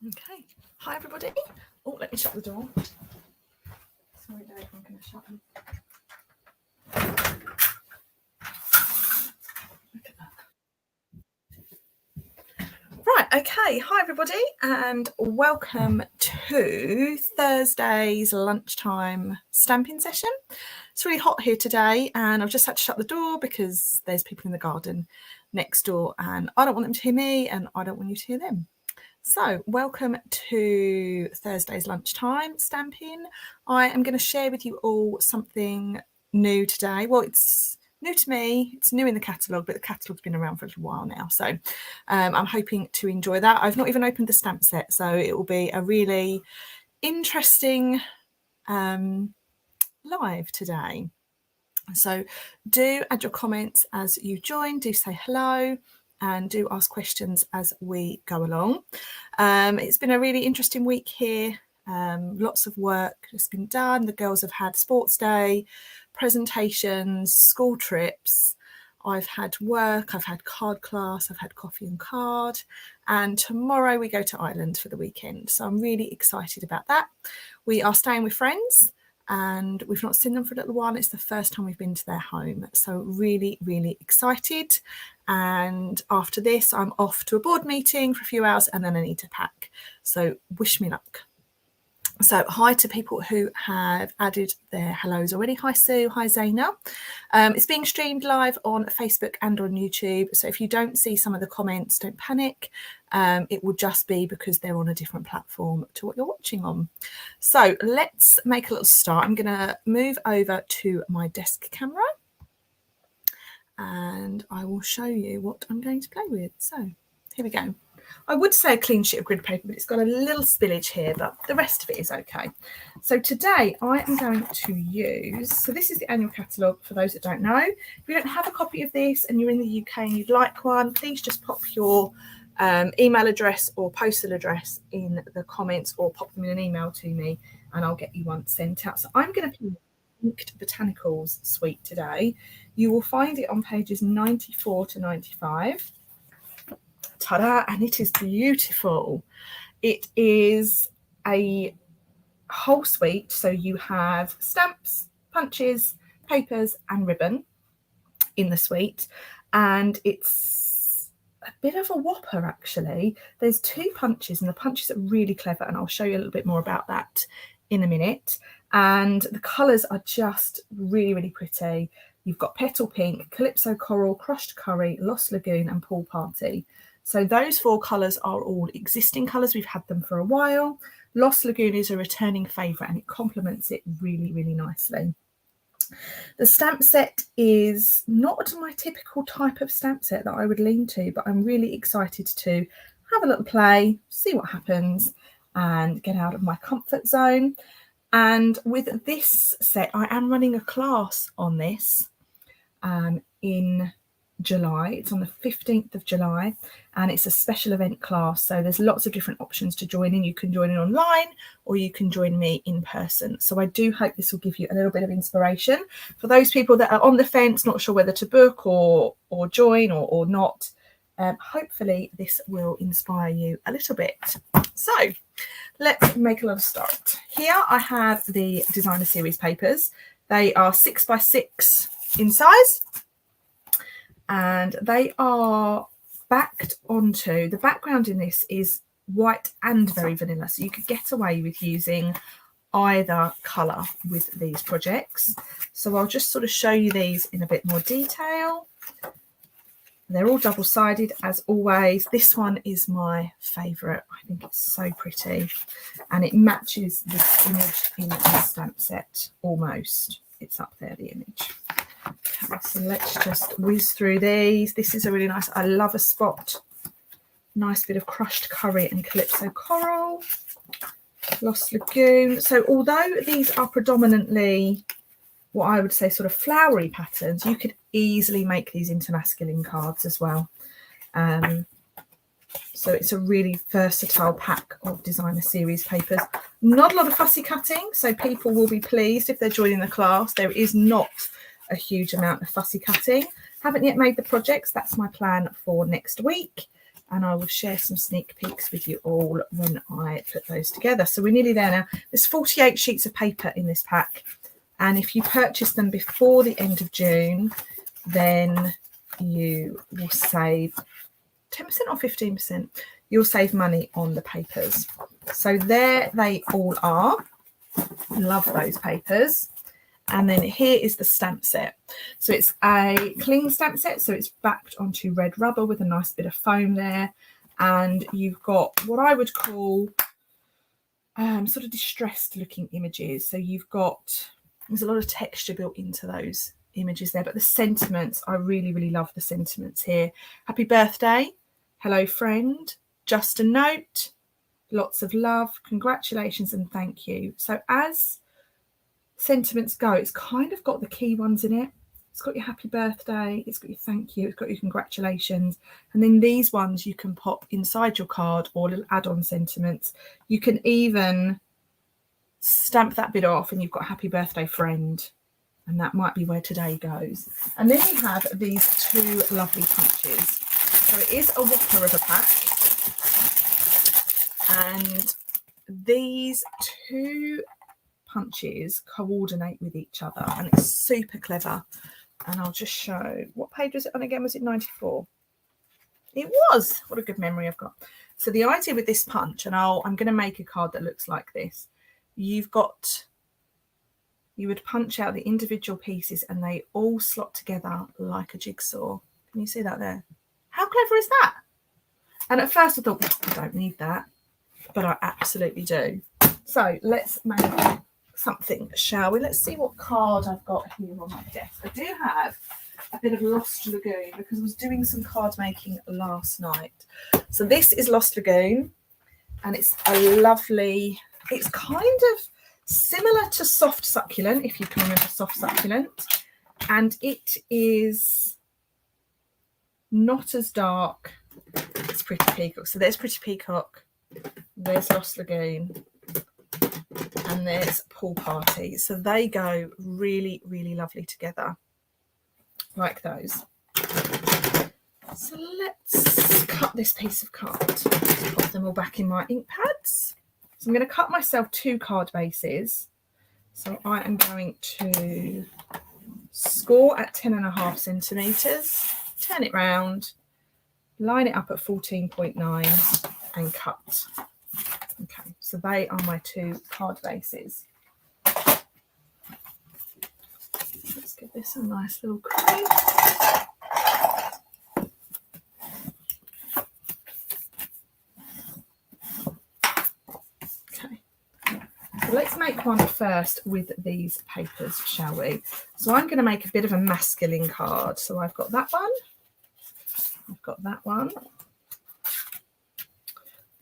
Okay. Hi, everybody. Oh, let me shut the door. Sorry, Dave, I'm going to shut them. Look at that. Right, okay. Hi, everybody, and welcome to Thursday's lunchtime stamping session. It's really hot here today, and I've just had to shut the door because there's people in the garden next door, and I don't want them to hear me, and I don't want you to hear them. So welcome to Thursday's lunchtime stamping. I am going to share with you all something new today. Well, it's new to me, it's new in the catalogue, but the catalogue's been around for a little while now. So I'm hoping to enjoy that. I've not even opened the stamp set, so it will be a really interesting live today. So do add your comments as you join, do say hello, and do ask questions as we go along. It's been a really interesting week here. Lots of work has been done. The girls have had sports day, presentations, school trips. I've had work, I've had card class, I've had coffee and card, and tomorrow we go to Ireland for the weekend. So I'm really excited about that. We are staying with friends, and we've not seen them for a little while. It's the first time we've been to their home. So really, really excited. And after this, I'm off to a board meeting for a few hours, and then I need to pack. So wish me luck. So hi to people who have added their hellos already. Hi Sue, hi Zaina. It's being streamed live on Facebook and on YouTube. So if you don't see some of the comments, don't panic. It will just be because they're on a different platform to what you're watching on. So let's make a little start. I'm going to move over to my desk camera and I will show you what I'm going to play with. So here we go. I would say a clean sheet of grid paper, but it's got a little spillage here, but the rest of it is okay. So today I am going to use, so this is the annual catalogue for those that don't know. If you don't have a copy of this and you're in the UK and you'd like one, please just pop your email address or postal address in the comments or pop them in an email to me and I'll get you one sent out. So I'm going to play Inked Botanicals suite today. You will find it on pages 94 to 95. Ta-da, and it is beautiful. It is a whole suite, so you have stamps, punches, papers and ribbon in the suite, and it's a bit of a whopper actually. There's 2 punches, and the punches are really clever, and I'll show you a little bit more about that in a minute. And the colours are just really, really pretty. You've got Petal Pink, Calypso Coral, Crushed Curry, Lost Lagoon and Pool Party. So those 4 colours are all existing colours. We've had them for a while. Lost Lagoon is a returning favourite and it complements it really, really nicely. The stamp set is not my typical type of stamp set that I would lean to, but I'm really excited to have a little play, see what happens and get out of my comfort zone. And with this set, I am running a class on this in July. It's on the 15th of July and it's a special event class, so there's lots of different options to join in. You can join in online or you can join me in person. So I do hope this will give you a little bit of inspiration for those people that are on the fence, not sure whether to book or join or not. Hopefully this will inspire you a little bit. So let's make a little start. Here I have the designer series papers. They are 6x6 in size. And they are backed onto, the background in this is white and very vanilla. So you could get away with using either colour with these projects. So I'll just sort of show you these in a bit more detail. They're all double-sided as always. This one is my favourite. I think it's so pretty. And it matches this image in the stamp set almost. It's up there, the image. Okay, so let's just whiz through these. This is a really nice, I love a spot. Nice bit of Crushed Curry and Calypso Coral. Lost Lagoon. So although these are predominantly what I would say sort of flowery patterns, you could easily make these into masculine cards as well. So it's a really versatile pack of designer series papers. Not a lot of fussy cutting, so people will be pleased if they're joining the class. There is not a huge amount of fussy cutting. Haven't yet made the projects. That's my plan for next week. and I will share some sneak peeks with you all when I put those together. So we're nearly there now. There's 48 sheets of paper in this pack, and if you purchase them before the end of June, then you will save 10% or 15%. You'll save money on the papers. So there they all are. Love those papers. And then here is the stamp set. So it's a cling stamp set. So it's backed onto red rubber with a nice bit of foam there. And you've got what I would call sort of distressed looking images. So there's a lot of texture built into those images there. But the sentiments, I really, really love the sentiments here. Happy birthday. Hello, friend. Just a note. Lots of love. Congratulations and thank you. So as sentiments go, it's kind of got the key ones in it. It's got your happy birthday, it's got your thank you, it's got your congratulations, and then these ones you can pop inside your card or little add-on sentiments. You can even stamp that bit off and you've got happy birthday friend, and that might be where today goes. And then we have these two lovely punches. So it is a whopper of a pack, and these two punches coordinate with each other, and it's super clever. And I'll just show, what page was it on again? Was it 94? It was. What a good memory I've got. So the idea with this punch, and I'm going to make a card that looks like this. You would punch out the individual pieces and they all slot together like a jigsaw. Can you see that there? How clever is that? And at first I thought, I don't need that, but I absolutely do. So let's make something, shall we? Let's see what card I've got here on my desk. I do have a bit of Lost Lagoon because I was doing some card making last night. So this is Lost Lagoon, and it's a lovely, it's kind of similar to Soft Succulent, if you can remember Soft Succulent, and it is not as dark as Pretty Peacock. So there's Pretty Peacock, there's Lost Lagoon, and there's Pool Party. So they go really, really lovely together, like those. So let's cut this piece of card. Let's pop them all back in my ink pads. So I'm going to cut myself 2 card bases. So I am going to score at 10.5 centimetres, turn it round, line it up at 14.9 and cut. Okay, so they are my 2 card bases. Let's give this a nice little crease. Okay, so let's make one first with these papers, shall we? So I'm going to make a bit of a masculine card. So I've got that one. I've got that one.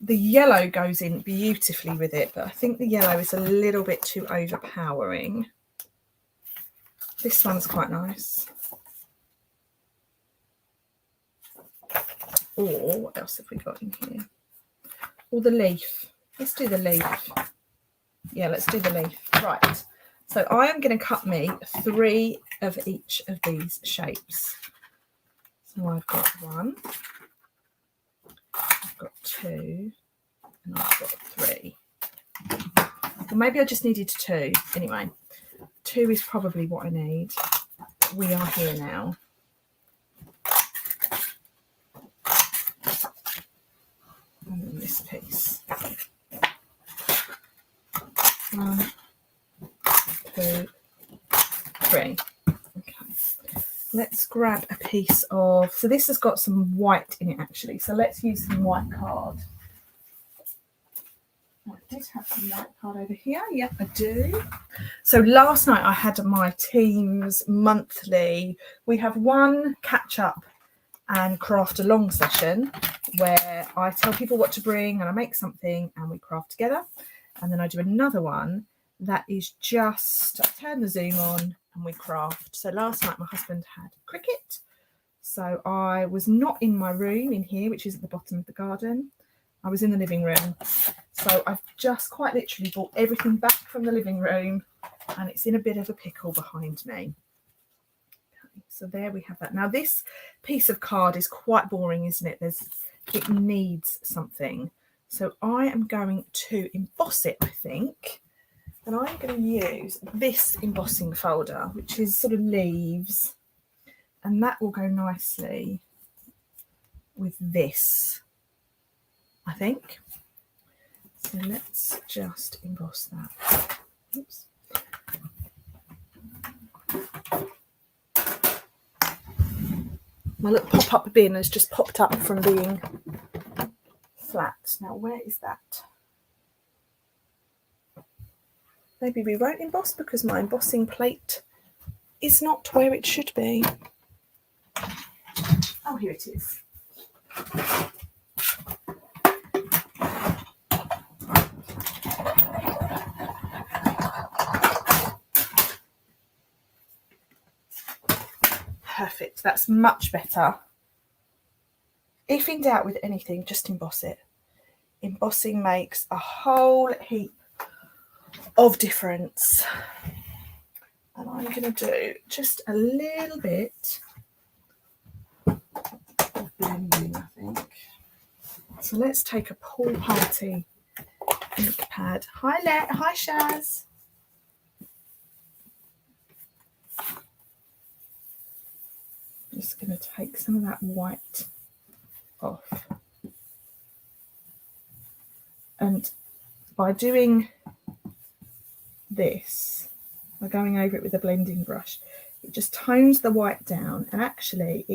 The yellow goes in beautifully with it, but I think the yellow is a little bit too overpowering. This one's quite nice. Or what else have we got in here? Or the leaf. Let's do the leaf. Yeah, let's do the leaf. Right. So I am going to cut me 3 of each of these shapes. So I've got 1. I've got 2, and I've got 3. Well, maybe I just needed 2. Anyway, 2 is probably what I need. We are here now. And then this piece. 1, 2, 3. Okay. Let's grab a piece of, so this has got some white in it actually, so let's use some white card. I did have some white card over here. Yep, I do. So last night I had my team's monthly, we have one catch up and craft along session where I tell people what to bring and I make something and we craft together. And then I do another one that is just, I turn the Zoom on and we craft. So last night my husband had cricket, so I was not in my room in here, which is at the bottom of the garden. I was in the living room, so I've just quite literally brought everything back from the living room and it's in a bit of a pickle behind me. Okay, so there we have that. Now this piece of card is quite boring, isn't it? There's it needs something. So I am going to emboss it, I think. And I'm going to use this embossing folder, which is sort of leaves. And that will go nicely with this, I think. So let's just emboss that. Oops. My little pop-up bin has just popped up from being flat. Now, where is that? Maybe we won't emboss because my embossing plate is not where it should be. Oh, here it is. Perfect, that's much better. If in doubt with anything, just emboss it. Embossing makes a whole heap of difference. And I'm going to do just a little bit of blending, I think. So let's take a pool party ink pad. Hi Shaz. Just going to take some of that white off. And by doing this, by going over it with a blending brush, it just tones the white down, and actually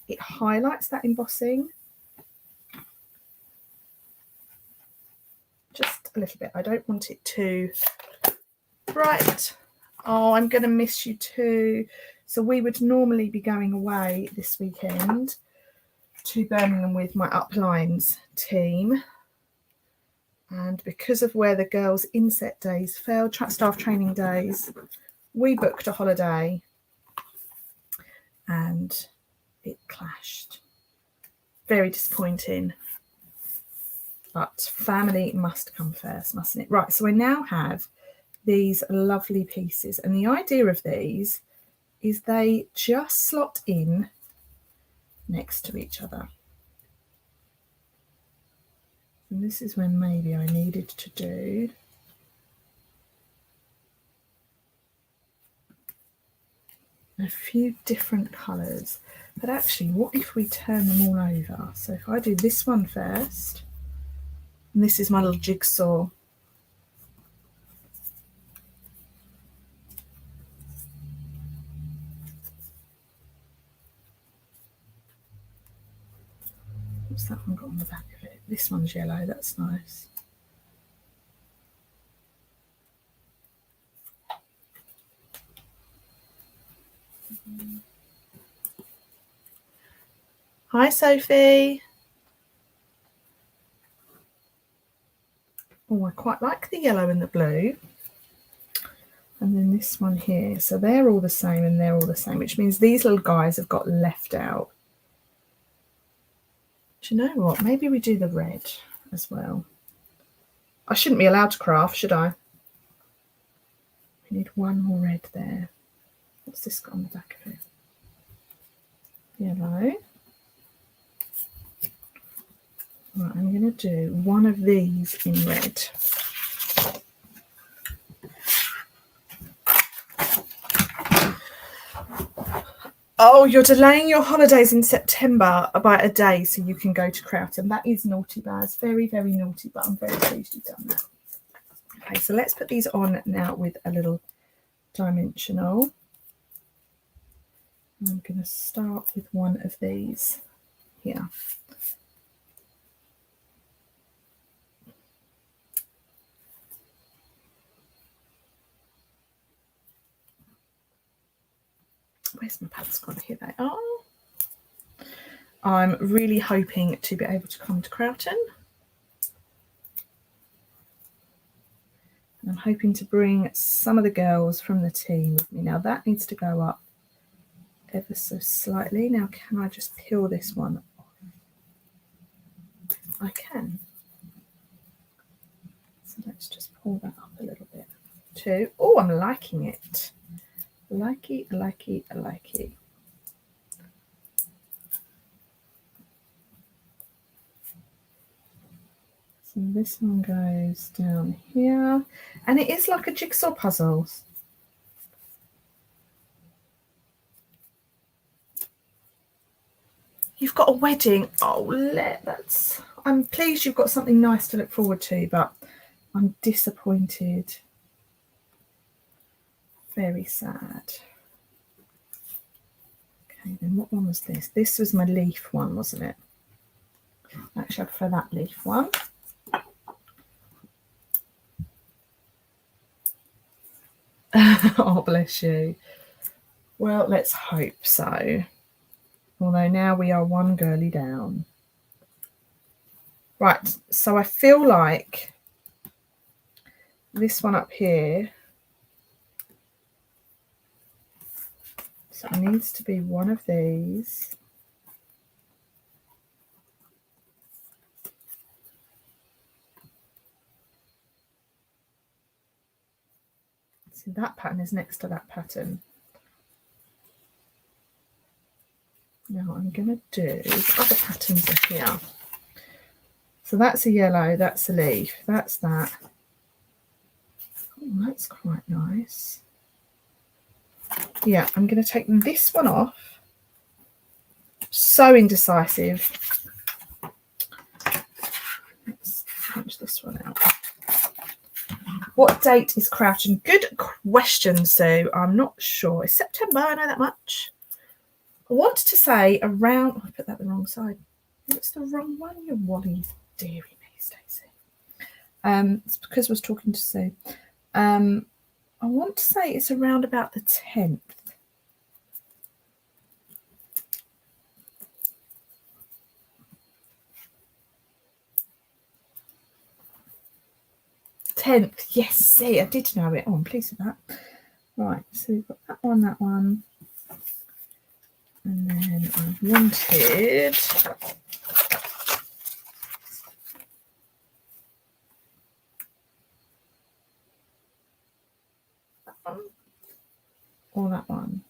it highlights that embossing just a little bit. I don't want it too bright. Oh, I'm going to miss you too. So we would normally be going away this weekend to Birmingham with my Uplines team. And because of where the girls' inset days fell, staff training days, we booked a holiday and it clashed. Very disappointing. But family must come first, mustn't it? Right, so I now have these lovely pieces. And the idea of these is they just slot in next to each other. And this is when maybe I needed to do a few different colours. But actually, what if we turn them all over? So if I do this one first, and this is my little jigsaw. What's that one got on the back of it? This one's yellow, that's nice. Hi, Sophie. Oh, I quite like the yellow and the blue. And then this one here. So they're all the same and they're all the same, which means these little guys have got left out. Do you know what? Maybe we do the red as well. I shouldn't be allowed to craft, should I? We need one more red there. What's this got on the back of it? Yellow. Right, I'm going to do one of these in red. Oh, you're delaying your holidays in September by a day so you can go to Croughton. That is naughty, Baz. Very, very naughty, but I'm very pleased you've done that. Okay, so let's put these on now with a little dimensional. I'm going to start with one of these here. Where's my pads gone? Here they are. I'm really hoping to be able to come to Croughton. And I'm hoping to bring some of the girls from the team with me. Now that needs to go up ever so slightly. Now can I just peel this one off? I can. So let's just pull that up a little bit too. Oh, I'm liking it. Likey, likey, likey. So this one goes down here, and it is like a jigsaw puzzle. You've got a wedding. Oh, that's. I'm pleased you've got something nice to look forward to, but I'm disappointed. Very sad. Okay, then what one was this? This was my leaf one, wasn't it? Actually, I prefer that leaf one. Oh, bless you. Well, let's hope so. Although now we are one girly down. Right, so I feel like this one up here, so it needs to be one of these. See, that pattern is next to that pattern. Now I'm going to do, other patterns are here. So that's a yellow, that's a leaf, that's that. Oh, that's quite nice. Yeah, I'm going to take this one off. So indecisive. Let's punch this one out. What date is Crouching? Good question, Sue. I'm not sure. It's September, I know that much. I want to say around, oh, I put that the wrong side. It's the wrong one, you Wally. Deary me, Stacey. It's because I was talking to Sue. I want to say it's around about the 10th. Yes, see, I did know it. Oh, I'm pleased with that. Right, so we've got that one. And then I wanted that one or that one.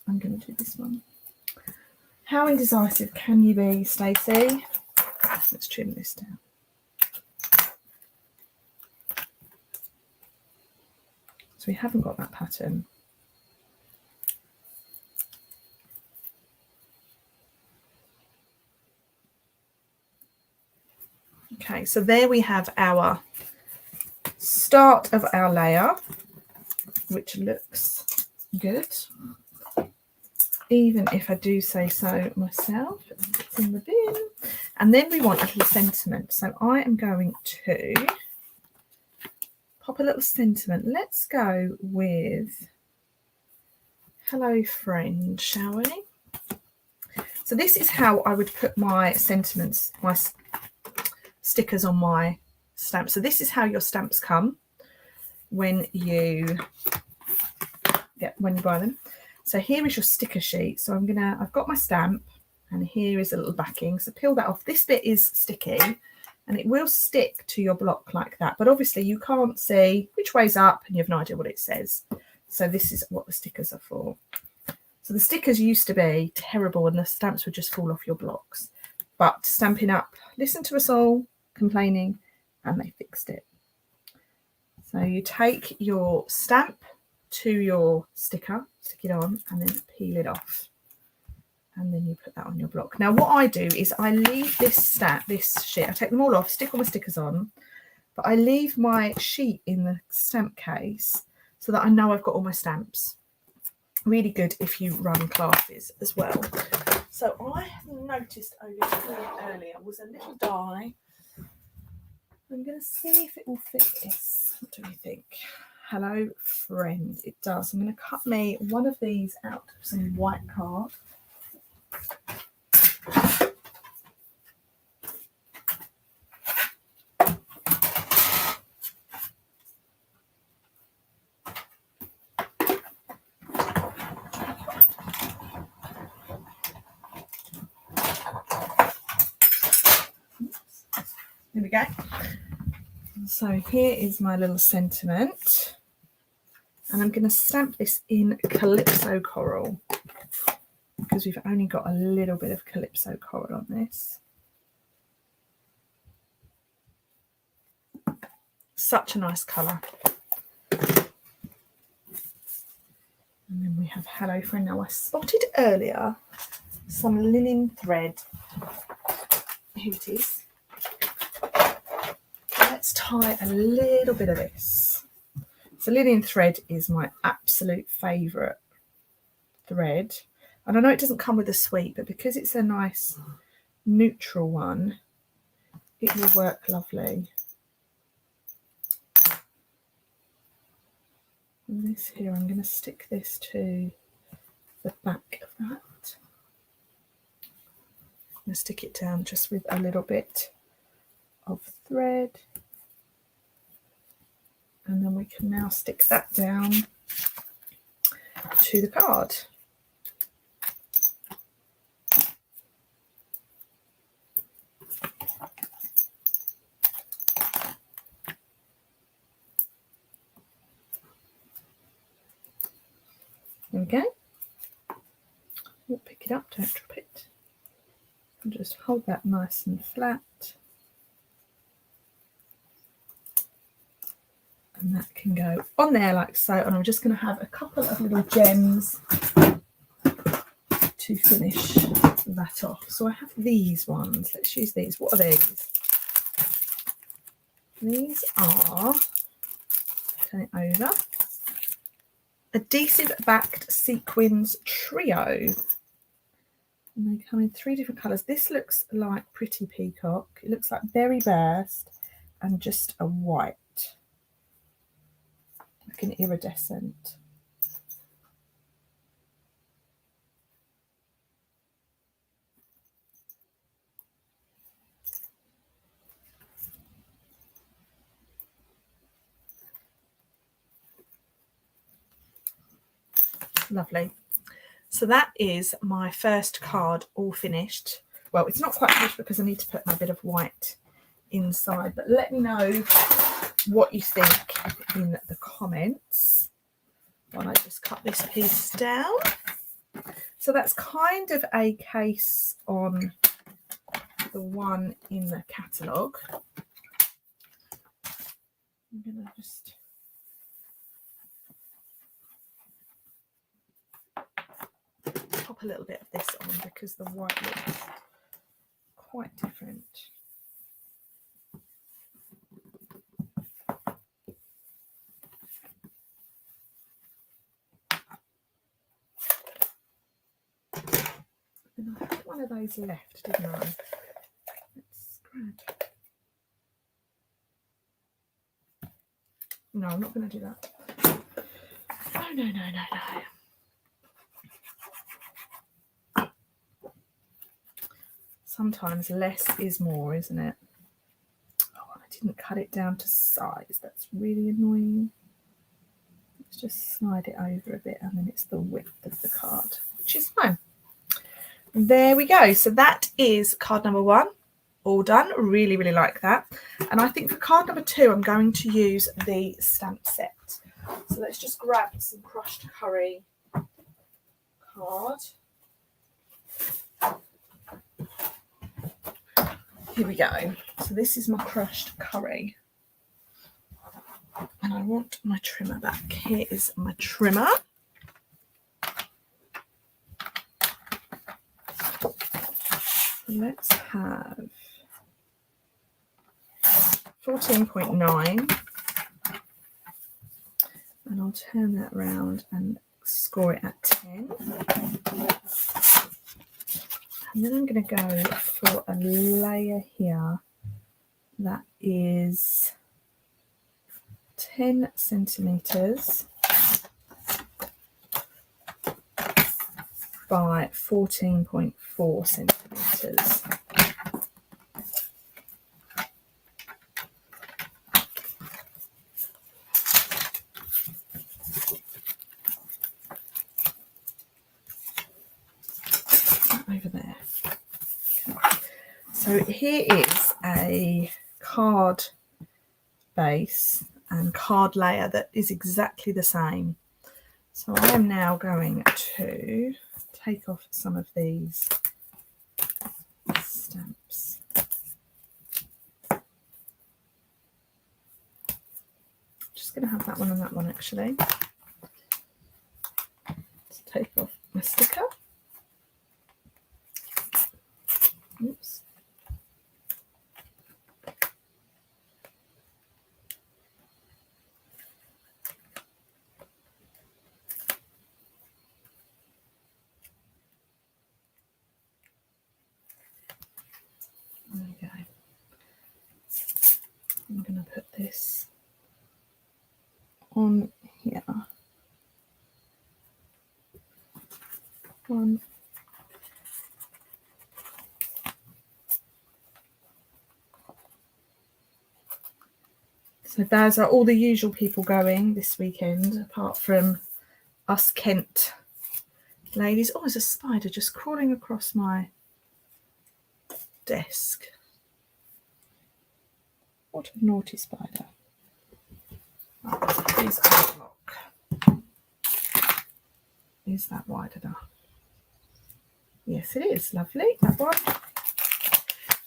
I'm going to do this one. How indecisive can you be, Stacey? Let's trim this down. So we haven't got that pattern. Okay, so there we have our start of our layer, which looks good. Even if I do say so myself, it's in the bin. And then we want a little sentiment. So I am going to pop a little sentiment. Let's go with hello friend, shall we? So this is how I would put my sentiments, my stickers on my stamps. So this is how your stamps come when you buy them. So here is your sticker sheet. So I've got my stamp and here is a little backing. So peel that off. This bit is sticky and it will stick to your block like that. But obviously you can't see which way's up and you have no idea what it says. So this is what the stickers are for. So the stickers used to be terrible and the stamps would just fall off your blocks. But Stampin' Up! Listened to us all complaining and they fixed it. So you take your stamp to your sticker, stick it on and then peel it off. And then you put that on your block. Now what I do is I leave this sheet, I take them all off, stick all my stickers on, but I leave my sheet in the stamp case so that I know I've got all my stamps. Really good if you run classes as well. So I noticed over here earlier was a little die. I'm going to see if it will fit this. What do we think? Hello friend, it does. I'm going to cut me one of these out of some white card. Here we go. So here is my little sentiment. And I'm going to stamp this in Calypso Coral because we've only got a little bit of Calypso Coral on this. Such a nice colour. And then we have Hello Friend. Now I spotted earlier some linen thread. Here it is. Let's tie a little bit of this. So linen thread is my absolute favourite thread. And I know it doesn't come with a sweep, but because it's a nice neutral one, it will work lovely. And this here, I'm going to stick this to the back of that. I'm going to stick it down just with a little bit of thread. And then we can now stick that down to the card. There we go. We'll pick it up, don't drop it. And just hold that nice and flat. And that can go on there like so. And I'm just going to have a couple of little gems to finish that off. So I have these ones. Let's use these. What are these? These are, turn it over, adhesive backed sequins trio. And they come in 3 different colours. This looks like Pretty Peacock. It looks like Berry Burst and just a white, like an iridescent. Lovely. So that is my first card all finished. Well, it's not quite finished because I need to put my bit of white inside, but let me know what you think in the comments while I just cut this piece down. So that's kind of a case on the one in the catalogue. I'm going to just pop a little bit of this on because the white looks quite different. And I had one of those left, didn't I? Let's grab. No, I'm not going to do that. No. Sometimes less is more, isn't it? Oh, I didn't cut it down to size. That's really annoying. Let's just slide it over a bit and then it's the width of the card, which is fine. There we go. So that is card number 1. All done. Really, really like that. And I think for card number 2, I'm going to use the stamp set. So let's just grab some crushed curry card. Here we go. So this is my crushed curry. And I want my trimmer back. Here is my trimmer. Let's have 14.9. And I'll turn that round and score it at 10. And then I'm going to go for a layer here that is 10 centimetres by 14.4 centimetres. Over there. Okay. So here is a card base and card layer that is exactly the same. So I am now going to take off some of these stamps. just going to have that one and that one actually. Let's take off my sticker. Oops. There we go. I'm going to put this on here. One. So those are all the usual people going this weekend, apart from us Kent ladies. Oh, there's a spider just crawling across my desk. What a naughty spider. Right, please unlock. Is that wide enough? Yes, it is. Lovely. That one.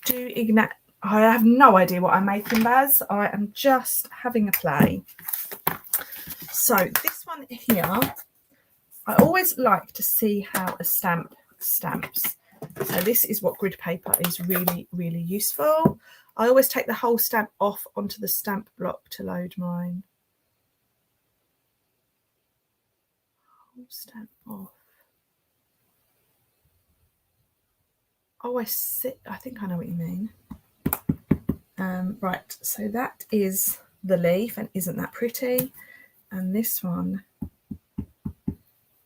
Do ignite. I have no idea what I'm making, Baz. I am just having a play. So this one here, I always like to see how a stamp stamps. So this is what grid paper is really, really useful. I always take the whole stamp off onto the stamp block to load mine. Whole stamp off. Oh, I see. I think I know what you mean. Right, so that is the leaf, and isn't that pretty? And this one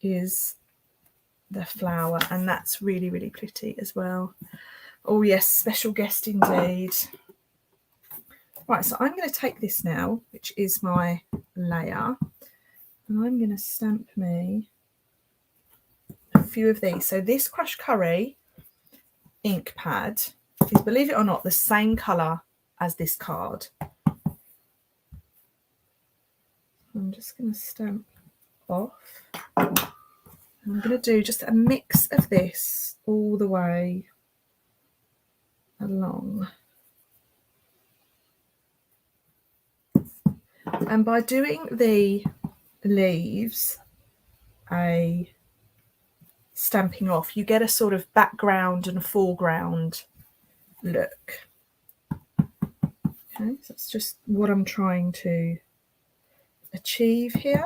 is the flower, and that's really, really pretty as well. Oh yes, special guest indeed. Right, so I'm going to take this now, which is my layer, and I'm going to stamp me a few of these. So this Crushed Curry ink pad is, believe it or not, the same colour as this card. I'm just going to stamp off. I'm going to do just a mix of this all the way along. And by doing the leaves stamping off, you get a sort of background and foreground look. Okay, so that's just what I'm trying to achieve here.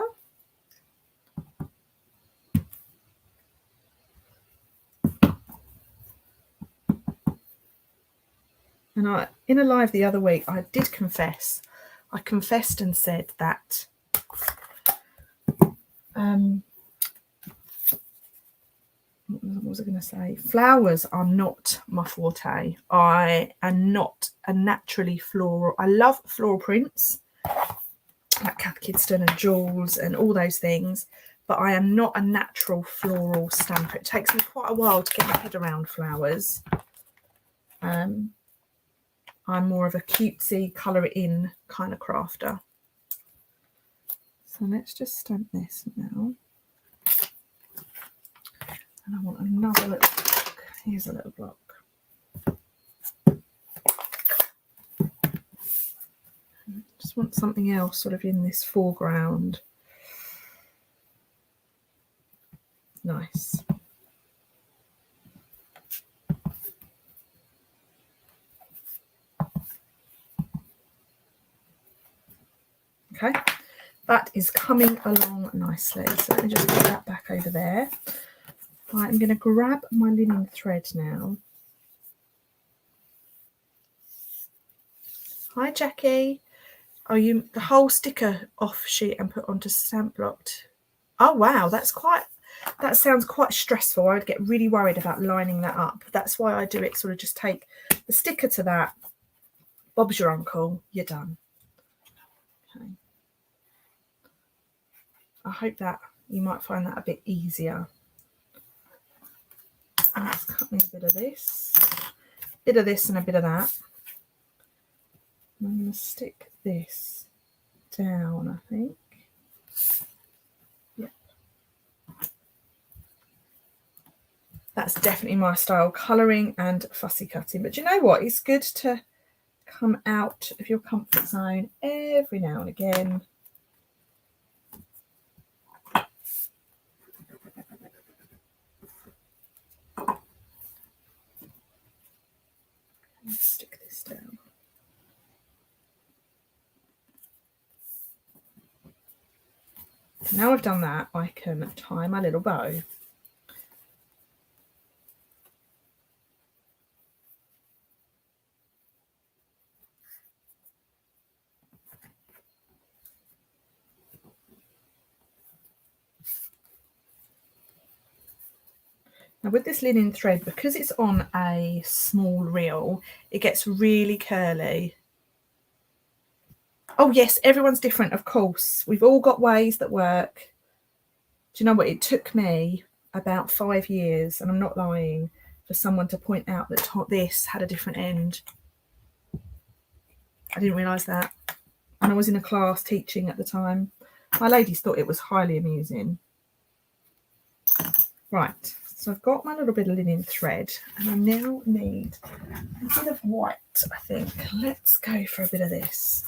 And in a live the other week, I did confess. I confessed and said that what was I going to say? Flowers are not my forte. I am not a naturally floral. I love floral prints, like Kath Kidston and Jules and all those things, but I am not a natural floral stamper. It takes me quite a while to get my head around flowers. I'm more of a cutesy, colour it in kind of crafter. So let's just stamp this now. And I want another little block. Here's a little block. Just want something else sort of in this foreground. Nice. Okay, that is coming along nicely. So let me just put that back over there. Right, I'm going to grab my linen thread now. Hi, Jackie. Oh, you the whole sticker off sheet and put onto stamp blocked. Oh wow, that sounds quite stressful. I'd get really worried about lining that up. That's why I do it. Sort of just take the sticker to that. Bob's your uncle. You're done. Okay. I hope that you might find that a bit easier. Let's cut me a bit of this and a bit of that. And I'm going to stick this down, I think. Yep. That's definitely my style, colouring and fussy cutting. But you know what? It's good to come out of your comfort zone every now and again. Now I've done that, I can tie my little bow. Now with this linen thread, because it's on a small reel, it gets really curly. Oh yes, everyone's different, of course. We've all got ways that work. Do you know what? It took me about 5 years, and I'm not lying, for someone to point out that this had a different end. I didn't realise that. And I was in a class teaching at the time. My ladies thought it was highly amusing. Right, so I've got my little bit of linen thread, and I now need a bit of white, I think. Let's go for a bit of this.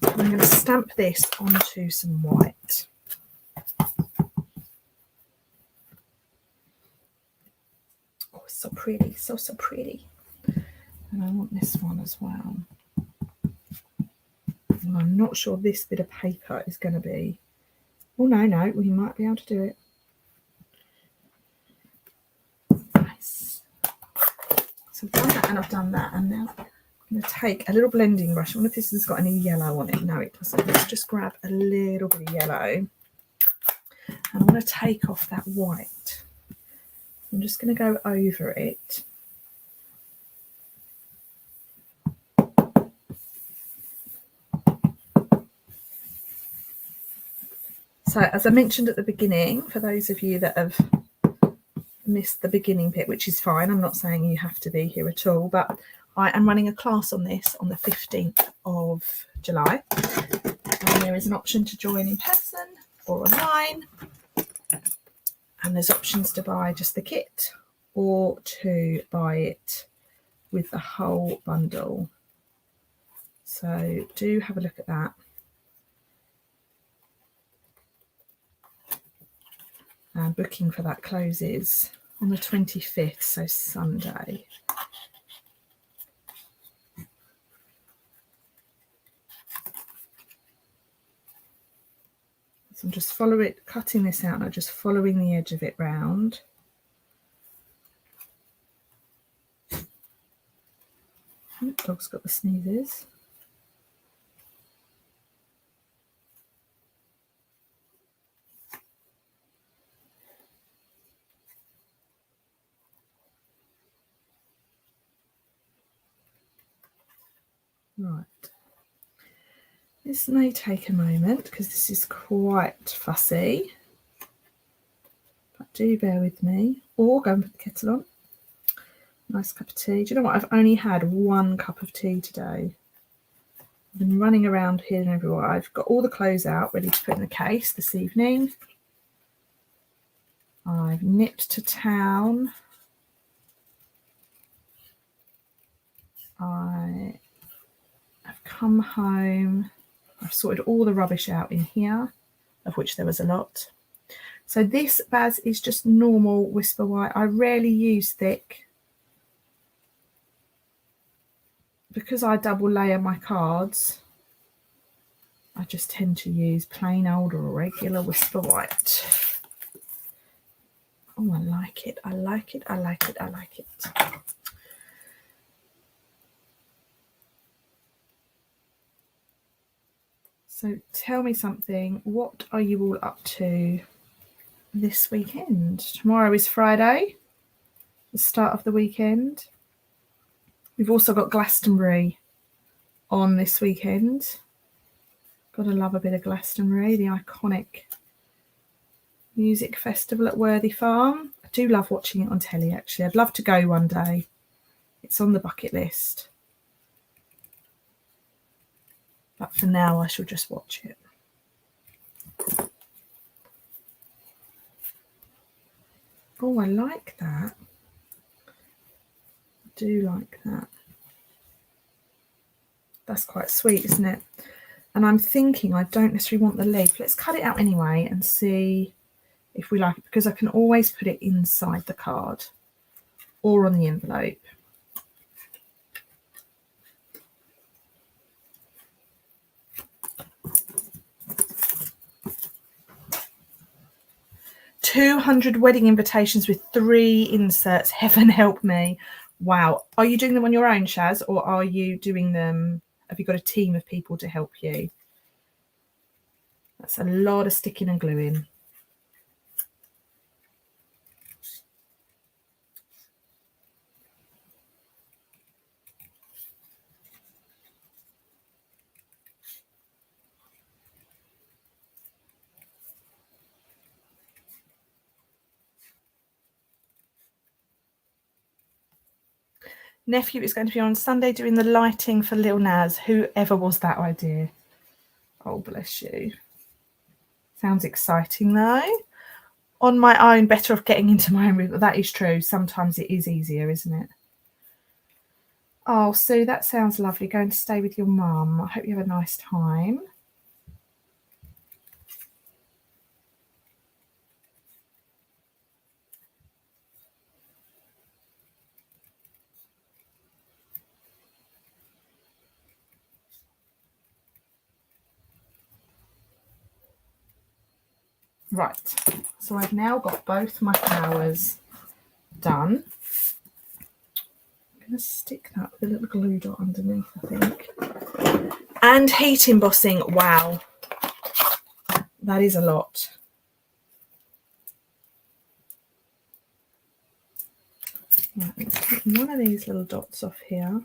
I'm going to stamp this onto some white. Oh, it's so pretty, so pretty. And I want this one as well. And I'm not sure this bit of paper is going to be... Oh, no, we might be able to do it. Nice. So I've done that and I've done that, and now I'm going to take a little blending brush. I wonder if this has got any yellow on it. No, it doesn't. Let's just grab a little bit of yellow. And I'm going to take off that white. I'm just going to go over it. So as I mentioned at the beginning, for those of you that have missed the beginning bit, which is fine, I'm not saying you have to be here at all, but I am running a class on this on the 15th of July. And there is an option to join in person or online. And there's options to buy just the kit or to buy it with the whole bundle. So do have a look at that. And booking for that closes on the 25th, so Sunday. So I'm just cutting this out, and I'm just following the edge of it round. Oh, dog's got the sneezes. Right. This may take a moment because this is quite fussy. But do bear with me. Or go and put the kettle on. Nice cup of tea. Do you know what? I've only had 1 cup of tea today. I've been running around here and everywhere. I've got all the clothes out ready to put in the case this evening. I've nipped to town. I have come home. I've sorted all the rubbish out in here, of which there was a lot. So this baz is just normal Whisper White. I rarely use thick because I double layer my cards. I just tend to use plain old or regular Whisper White. Oh, I like it. I like it. I like it. I like it. So tell me something. What are you all up to this weekend? Tomorrow is Friday, the start of the weekend. We've also got Glastonbury on this weekend. Gotta love a bit of Glastonbury, the iconic music festival at Worthy Farm. I do love watching it on telly, actually. I'd love to go one day. It's on the bucket list. But for now, I shall just watch it. Oh, I like that. I do like that. That's quite sweet, isn't it? And I'm thinking I don't necessarily want the leaf. Let's cut it out anyway and see if we like it, because I can always put it inside the card or on the envelope. 200 wedding invitations with 3 inserts. Heaven help me. Wow. Are you doing them on your own, Shaz, or are you doing them? Have you got a team of people to help you? That's a lot of sticking and gluing. Nephew is going to be on Sunday doing the lighting for Lil Nas. Whoever was that idea? Oh, bless you. Sounds exciting, though. On my own, better off getting into my own room. That is true. Sometimes it is easier, isn't it? Oh, Sue, that sounds lovely. Going to stay with your mum. I hope you have a nice time. Right, so I've now got both my flowers done. I'm going to stick that with a little glue dot underneath, I think. And heat embossing. Wow, that is a lot. Right, let's take one of these little dots off here.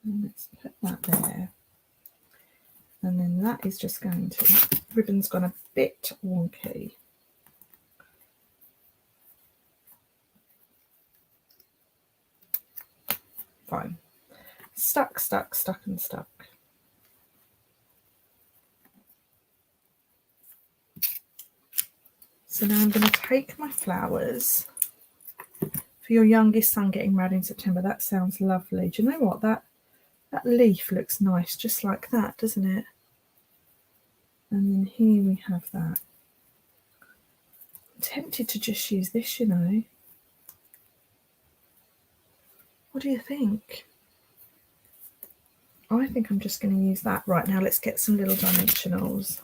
And let's put that there. And then that is just going to, that ribbon's gone a bit wonky. Fine. Stuck, stuck, stuck and stuck. So now I'm going to take my flowers. For your youngest son getting married in September, that sounds lovely. Do you know what? That leaf looks nice, just like that, doesn't it? And then here we have that. I'm tempted to just use this, you know. What do you think? I think I'm just going to use that. Right, now let's get some little dimensionals.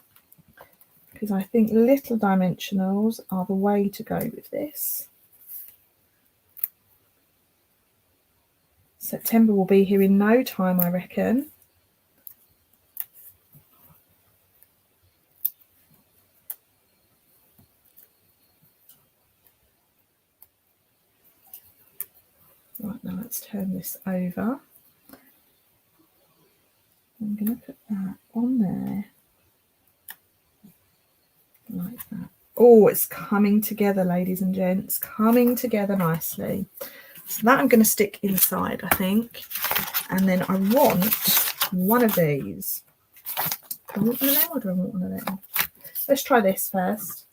Because I think little dimensionals are the way to go with this. September will be here in no time, I reckon. Right, now let's turn this over. I'm going to put that on there. Like that. Oh, it's coming together, ladies and gents. Coming together nicely. So that I'm going to stick inside, I think. And then I want one of these. Do I want one of them or do I want one of them? Let's try this first.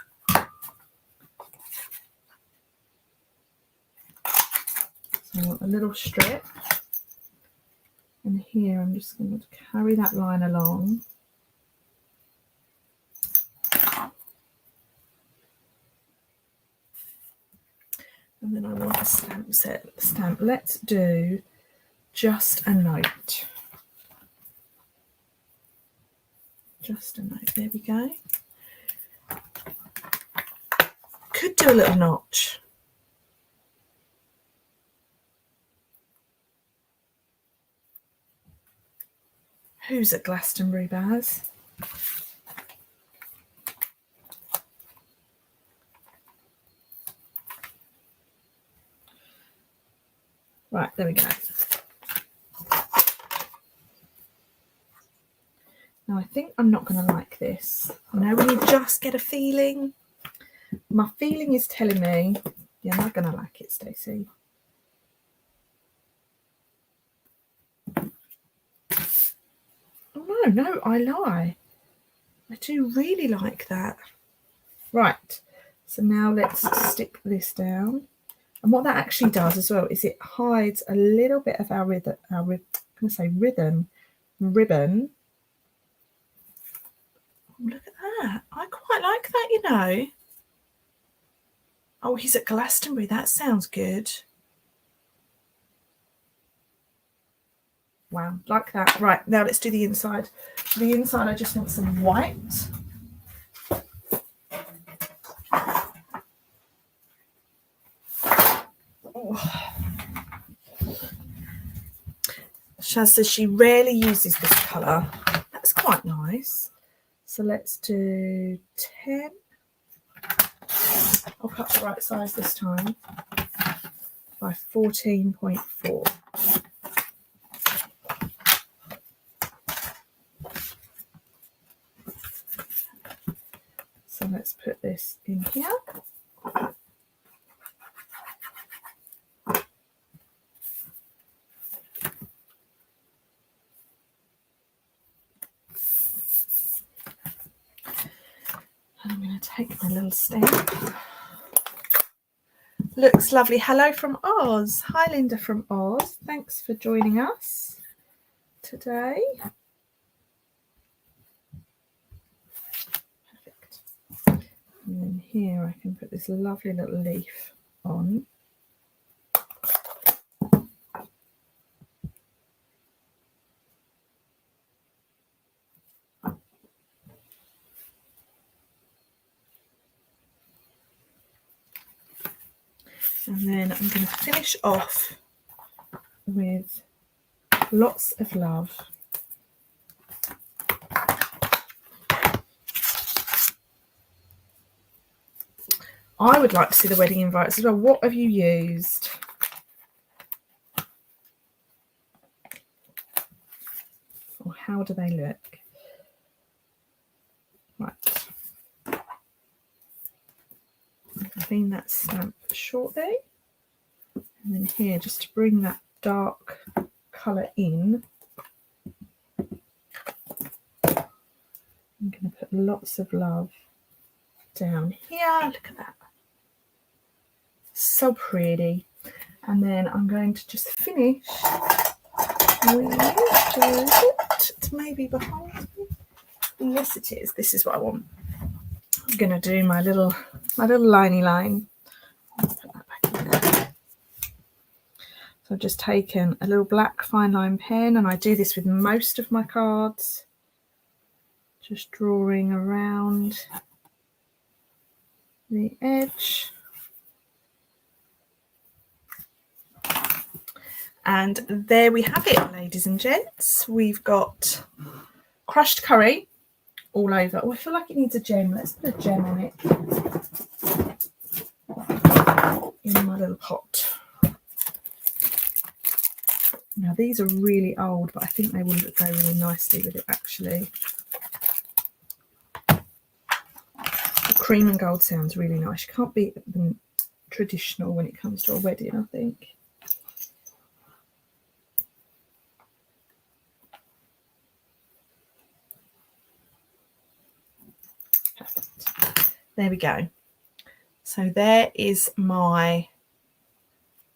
So I want a little strip. And here I'm just going to carry that line along. And then I want a stamp set. Stamp. Let's do just a note. Just a note. There we go. Could do a little notch. Who's at Glastonbury, Baz? Right, there we go. Now I think I'm not going to like this. You know when you just get a feeling? My feeling is telling me you're not going to like it, Stacey. Oh no, I lie. I do really like that. Right, so now let's stick this down. And what that actually does as well is it hides a little bit of our ribbon. Oh, look at that. I quite like that, you know. Oh, he's at Glastonbury. That sounds good. Wow, like that. Right, now let's do the inside. For the inside, I just want some white. Oh. Shaz says she rarely uses this colour. That's quite nice. So let's do 10. I'll cut the right size this time by 14.4. So let's put this in here. And I'm going to take my little stamp. Looks lovely. Hello from Oz. Hi, Linda from Oz. Thanks for joining us today. Perfect. And then here I can put this lovely little leaf on. And then I'm going to finish off with lots of love. I would like to see the wedding invites as well. What have you used? Or how do they look? Right. I'll clean that stamp shortly. And then here, just to bring that dark colour in, I'm going to put lots of love down here. Look at that. So pretty. And then I'm going to just finish with it maybe behind me. Yes, it is. This is what I want. I'm going to do my little liney line. Put that back in there. So I've just taken a little black fine line pen, and I do this with most of my cards. Just drawing around the edge. And there we have it, ladies and gents. We've got crushed curry all over. Oh, I feel like it needs a gem. Let's put a gem on it in my little pot. Now, these are really old, but I think they will go really nicely with it, actually. The cream and gold sounds really nice. You can't beat them traditional when it comes to a wedding, I think. Perfect. There we go. So there is my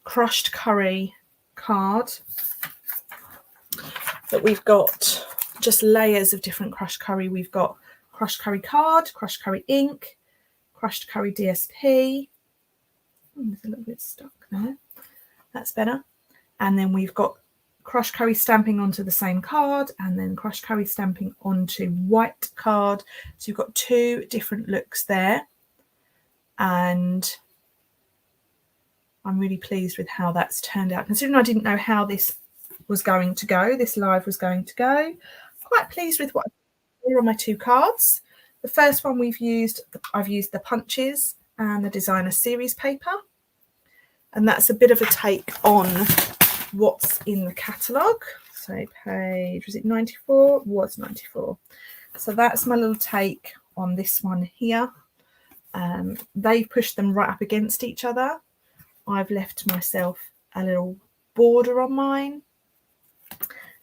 crushed curry card. But we've got just layers of different crushed curry. We've got crushed curry card, crushed curry ink, crushed curry DSP. There's a little bit stuck there. That's better. And then we've got crushed curry stamping onto the same card, and then crushed curry stamping onto white card. So you've got two different looks there. And I'm really pleased with how that's turned out. Considering I didn't know how this was going to go, this live was going to go, quite pleased with what I did on my two cards. The first one I've used the punches and the designer series paper, and that's a bit of a take on what's in the catalogue. So page, was it 94? It was 94. So that's my little take on this one here. They've pushed them right up against each other. I've left myself a little border on mine.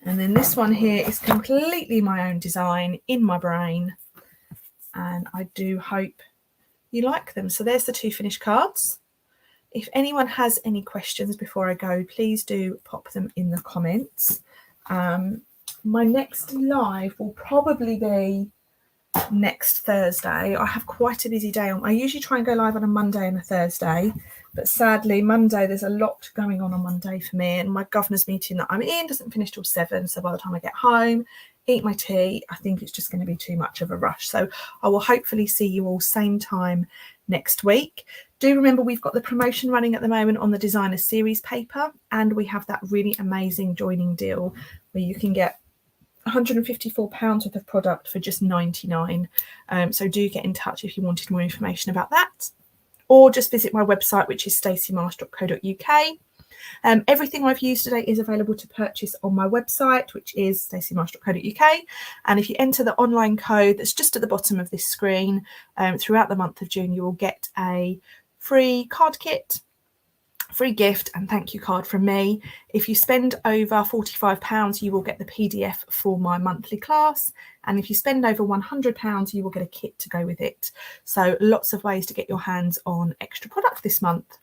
And then this one here is completely my own design in my brain. And I do hope you like them. So there's the two finished cards. If anyone has any questions before I go, please do pop them in the comments. My next live will probably be next Thursday. I have quite a busy day on. I usually try and go live on a Monday and a Thursday, but sadly Monday there's a lot going on Monday for me, and my governor's meeting that I'm in doesn't finish till 7, so by the time I get home, eat my tea, I think it's just going to be too much of a rush. So I will hopefully see you all same time next week. Do remember we've got the promotion running at the moment on the designer series paper, and we have that really amazing joining deal where you can get £154 worth of product for just £99. So do get in touch if you wanted more information about that, or just visit my website, which is staceymarsh.co.uk. Everything I've used today is available to purchase on my website, which is staceymarsh.co.uk. And if you enter the online code that's just at the bottom of this screen, throughout the month of June, you will get a free card kit, free gift and thank you card from me. If you spend over £45, you will get the PDF for my monthly class. And if you spend over £100, you will get a kit to go with it. So lots of ways to get your hands on extra product this month.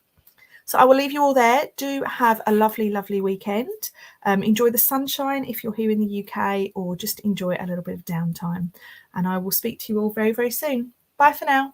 So I will leave you all there. Do have a lovely, lovely weekend. Enjoy the sunshine if you're here in the UK, or just enjoy a little bit of downtime. And I will speak to you all very, very soon. Bye for now.